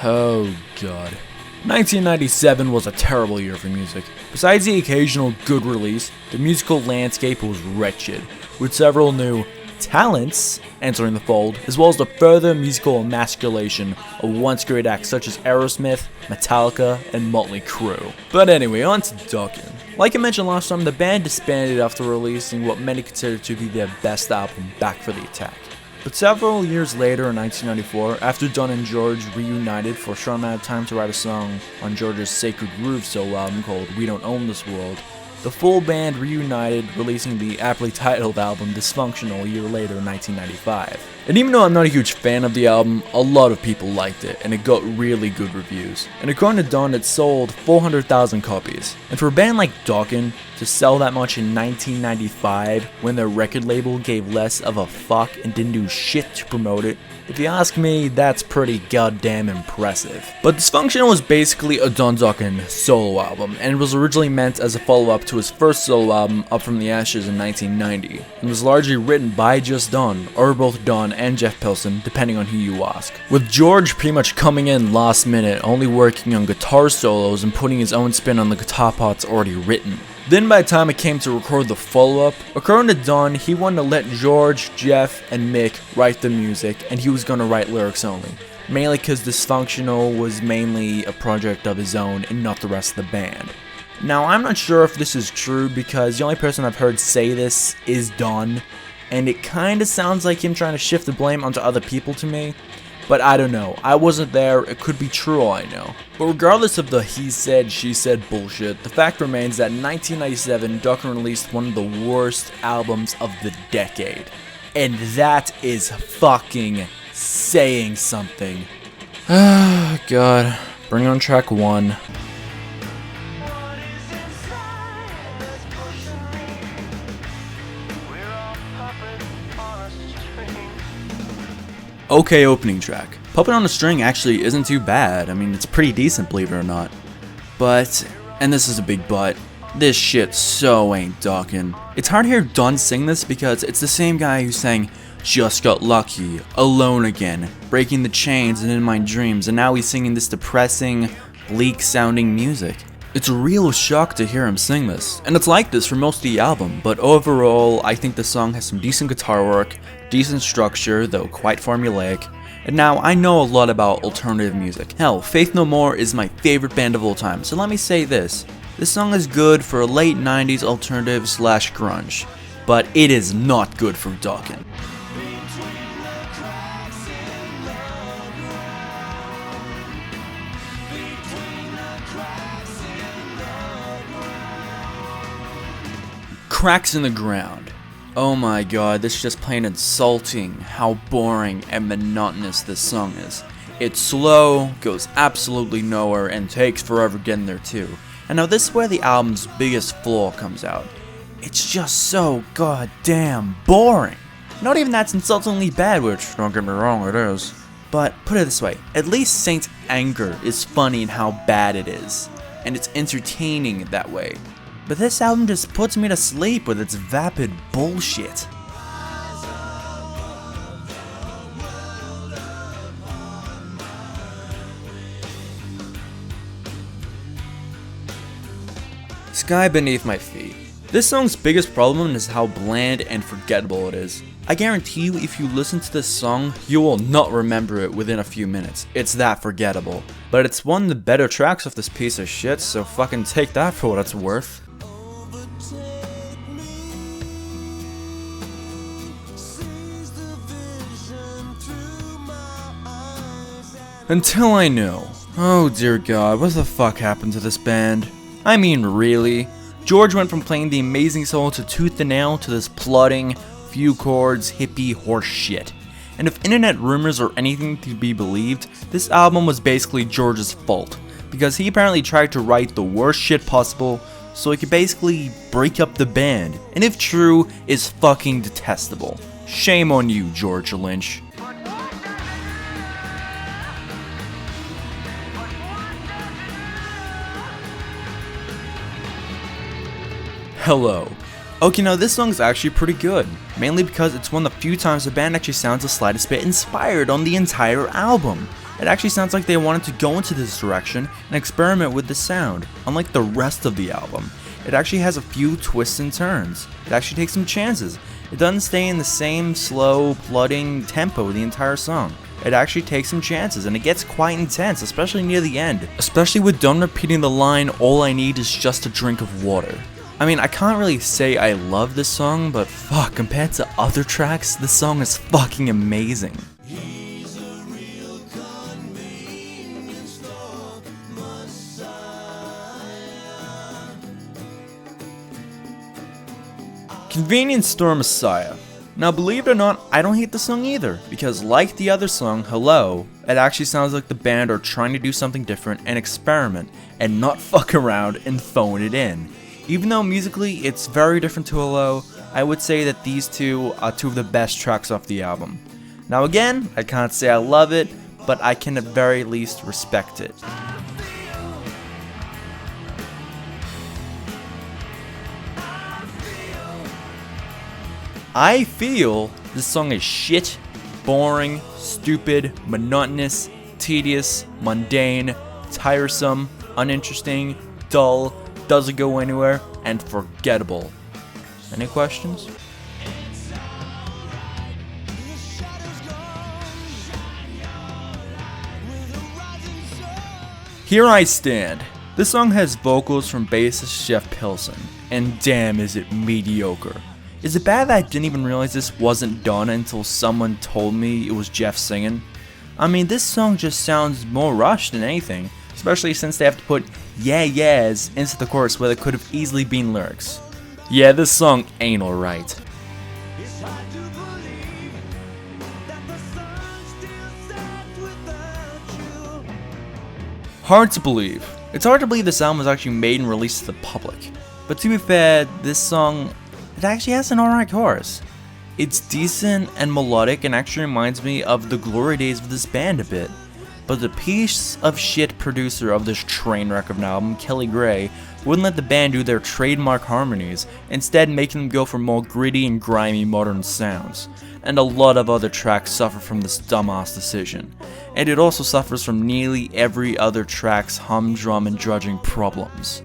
Oh god. 1997 was a terrible year for music. Besides the occasional good release, the musical landscape was wretched, with several new talents entering the fold, as well as the further musical emasculation of once great acts such as Aerosmith, Metallica, and Motley Crue. But anyway, on to Dokken. Like I mentioned last time, the band disbanded after releasing what many consider to be their best album, Back for the Attack. But several years later in 1994, after Dunn and George reunited for a short amount of time to write a song on George's Sacred Groove solo album called We Don't Own This World, the full band reunited, releasing the aptly titled album Dysfunctional a year later in 1995. And even though I'm not a huge fan of the album, a lot of people liked it, and it got really good reviews. And according to Dunn, it sold 400,000 copies. And for a band like Dokken to sell that much in 1995, when their record label gave less of a fuck and didn't do shit to promote it, if you ask me, that's pretty goddamn impressive. But Dysfunctional was basically a Dokken solo album, and it was originally meant as a follow-up to his first solo album, Up From the Ashes in 1990, and was largely written by just Dunn, or both Dunn and Jeff Pilson, depending on who you ask. With George pretty much coming in last minute, only working on guitar solos and putting his own spin on the guitar parts already written. Then by the time it came to record the follow-up, according to Dunn, he wanted to let George, Jeff, and Mick write the music, and he was going to write lyrics only. Mainly because Dysfunctional was mainly a project of his own and not the rest of the band. Now, I'm not sure if this is true because the only person I've heard say this is Dunn, and it kinda sounds like him trying to shift the blame onto other people to me. But I don't know, I wasn't there, it could be true, all I know. But regardless of the he said, she said bullshit, the fact remains that in 1997, Dokken released one of the worst albums of the decade. And that is fucking saying something. Ah, god. Bring on track 1. Okay, opening track. Puppet on a String actually isn't too bad. I mean, it's pretty decent, believe it or not. But, and this is a big but, this shit so ain't Dokken. It's hard to hear Dunn sing this because it's the same guy who sang Just Got Lucky, Alone Again, Breaking the Chains, and In My Dreams, and now he's singing this depressing, bleak sounding music. It's a real shock to hear him sing this, and it's like this for most of the album, but overall, I think the song has some decent guitar work, decent structure, though quite formulaic, and now I know a lot about alternative music. Hell, Faith No More is my favorite band of all time, so let me say this. This song is good for a late 90s alternative / grunge, but it is not good for Dokken. Cracks in the Ground. Oh my god, this is just plain insulting how boring and monotonous this song is. It's slow, goes absolutely nowhere, and takes forever getting there too. And now this is where the album's biggest flaw comes out. It's just so goddamn boring. Not even that's insultingly bad, which, don't get me wrong, it is. But put it this way, at least Saint's anger is funny in how bad it is. And it's entertaining that way. But this album just puts me to sleep with its vapid bullshit. Sky Beneath My Feet. This song's biggest problem is how bland and forgettable it is. I guarantee you if you listen to this song, you will not remember it within a few minutes. It's that forgettable. But it's one of the better tracks of this piece of shit, so fucking take that for what it's worth. Until I Know. Oh dear god, what the fuck happened to this band? I mean, really? George went from playing the amazing solo to Tooth and Nail to this plodding, few chords, hippie horse shit. And if internet rumors are anything to be believed, this album was basically George's fault, because he apparently tried to write the worst shit possible so he could basically break up the band, and if true, is fucking detestable. Shame on you, George Lynch. Hello. Okay, now this song is actually pretty good, mainly because it's one of the few times the band actually sounds the slightest bit inspired on the entire album. It actually sounds like they wanted to go into this direction and experiment with the sound, unlike the rest of the album. It actually has a few twists and turns. It actually takes some chances. It doesn't stay in the same slow, plodding tempo the entire song. It actually takes some chances, and it gets quite intense, especially near the end. Especially with Dunn repeating the line, "All I need is just a drink of water." I mean, I can't really say I love this song, but fuck, compared to other tracks, this song is fucking amazing. Convenience Store Messiah. Now believe it or not, I don't hate the song either, because like the other song, Hello, it actually sounds like the band are trying to do something different and experiment, and not fuck around and phone it in. Even though musically it's very different to Hello, I would say that these two are two of the best tracks off the album. Now again, I can't say I love it, but I can at very least respect it. I feel this song is shit, boring, stupid, monotonous, tedious, mundane, tiresome, uninteresting, dull, doesn't go anywhere, and forgettable. Any questions? Here I Stand. This song has vocals from bassist Jeff Pilson, and damn is it mediocre. Is it bad that I didn't even realize this wasn't done until someone told me it was Jeff singing? I mean, this song just sounds more rushed than anything, especially since they have to put yeah yeahs into the chorus where there could have easily been lyrics. Yeah, this song ain't alright. Hard to believe. It's hard to believe this album was actually made and released to the public. But to be fair, this song, it actually has an alright chorus. It's decent and melodic and actually reminds me of the glory days of this band a bit. But the piece of shit producer of this train wreck of an album, Kelly Gray, wouldn't let the band do their trademark harmonies, instead making them go for more gritty and grimy modern sounds. And a lot of other tracks suffer from this dumbass decision. And it also suffers from nearly every other track's humdrum and drudging problems.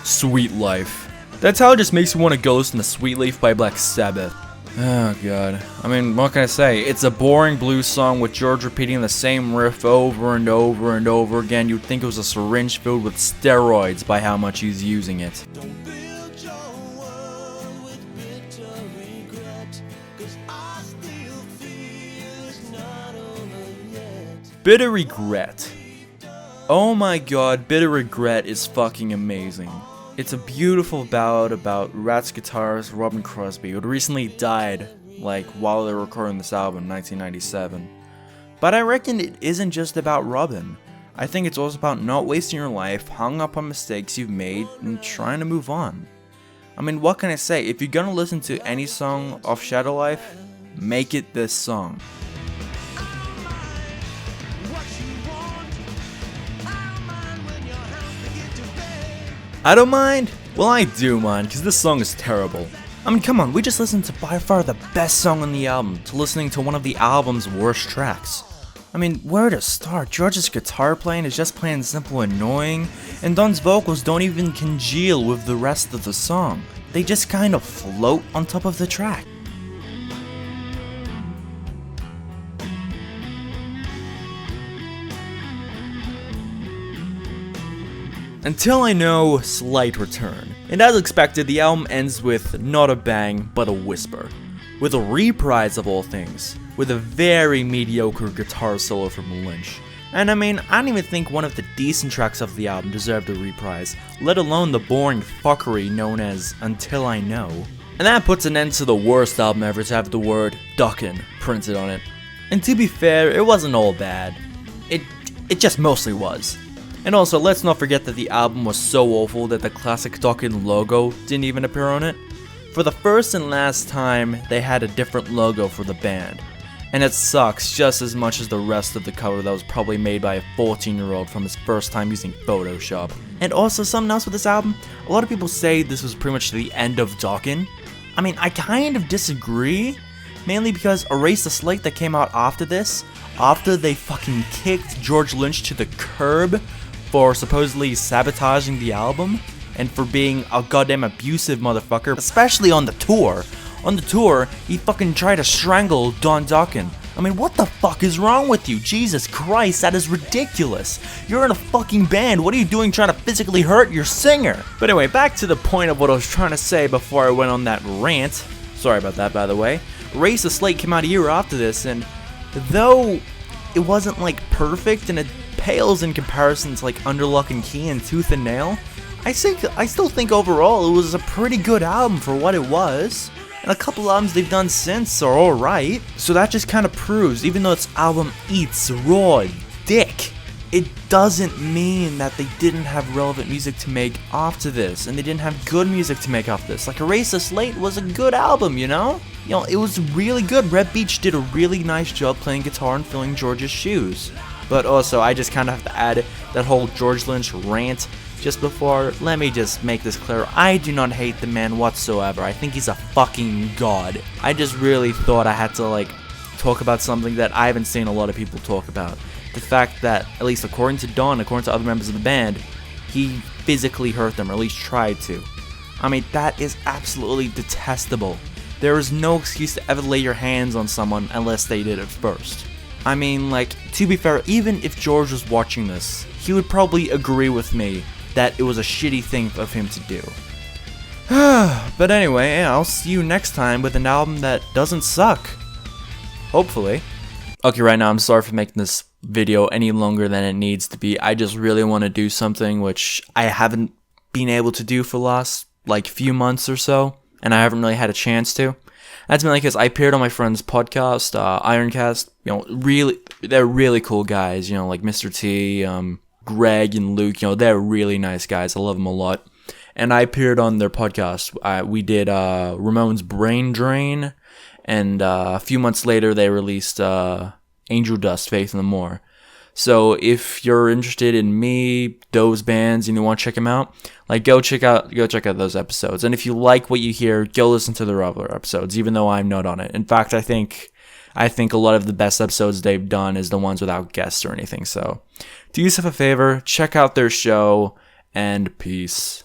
Sweet Life. That title just makes me want to go listen to Sweet Leaf by Black Sabbath. Oh god. I mean, what can I say? It's a boring blues song with George repeating the same riff over and over and over again. You'd think it was a syringe filled with steroids by how much he's using it. Bitte Regret. Oh my god, Bitte Regret is fucking amazing. It's a beautiful ballad about Rat's guitarist Robin Crosby, who had recently died, while they were recording this album in 1997. But I reckon it isn't just about Robin. I think it's also about not wasting your life hung up on mistakes you've made and trying to move on. I mean, what can I say? If you're gonna listen to any song off Shadowlife, make it this song. I don't mind? Well, I do mind, because this song is terrible. I mean, come on, we just listened to by far the best song on the album, to listening to one of the album's worst tracks. I mean, where to start? George's guitar playing is just plain simple annoying, and Dunn's vocals don't even congeal with the rest of the song. They just kind of float on top of the track. Until I Know, slight return. And as expected, the album ends with not a bang, but a whisper. With a reprise of all things. With a very mediocre guitar solo from Lynch. And I mean, I don't even think one of the decent tracks of the album deserved a reprise, let alone the boring fuckery known as Until I Know. And that puts an end to the worst album ever to have the word Dokken printed on it. And to be fair, it wasn't all bad. It just mostly was. And also, let's not forget that the album was so awful that the classic Dokken logo didn't even appear on it. For the first and last time, they had a different logo for the band. And it sucks just as much as the rest of the cover that was probably made by a 14-year-old from his first time using Photoshop. And also something else with this album, a lot of people say this was pretty much the end of Dokken. I mean, I kind of disagree, mainly because Erase the Slate that came out after this, after they fucking kicked George Lynch to the curb for supposedly sabotaging the album, and for being a goddamn abusive motherfucker, especially on the tour. On the tour, he fucking tried to strangle Don Dokken. I mean, what the fuck is wrong with you? Jesus Christ, that is ridiculous. You're in a fucking band. What are you doing trying to physically hurt your singer? But anyway, back to the point of what I was trying to say before I went on that rant. Sorry about that, by the way. Erase the Slate came out a year after this, and though it wasn't like perfect and it pales in comparison to like Underlock and Key and Tooth and Nail, I still think overall it was a pretty good album for what it was. And a couple albums they've done since are alright. So that just kind of proves, even though this album eats raw dick, it doesn't mean that they didn't have relevant music to make after this, and they didn't have good music to make after this. Like Erase the Slate was a good album, you know? It was really good. Red Beach did a really nice job playing guitar and filling George's shoes. But also, I just kind of have to add that whole George Lynch rant just before. Let me just make this clear. I do not hate the man whatsoever. I think he's a fucking god. I just really thought I had to, like, talk about something that I haven't seen a lot of people talk about. The fact that, at least according to Don, according to other members of the band, he physically hurt them, or at least tried to. I mean, that is absolutely detestable. There is no excuse to ever lay your hands on someone unless they did it first. I mean, like, to be fair, even if George was watching this, he would probably agree with me that it was a shitty thing of him to do. But anyway, I'll see you next time with an album that doesn't suck. Hopefully. Okay, right now, I'm sorry for making this video any longer than it needs to be. I just really want to do something which I haven't been able to do for the last, like, few months or so, and I haven't really had a chance to. That's mainly because I appeared on my friend's podcast, Ironcast. They're really cool guys, like Mr. T, Greg and Luke, they're really nice guys. I love them a lot. And I appeared on their podcast. We did Ramone's Brain Drain, and a few months later they released Angel Dust, Faith No More. So if you're interested in me, those bands, and you want to check them out, like go check out those episodes. And if you like what you hear, go listen to their other episodes, even though I'm not on it. In fact, I think a lot of the best episodes they've done is the ones without guests or anything. So do yourself a favor, check out their show, and peace.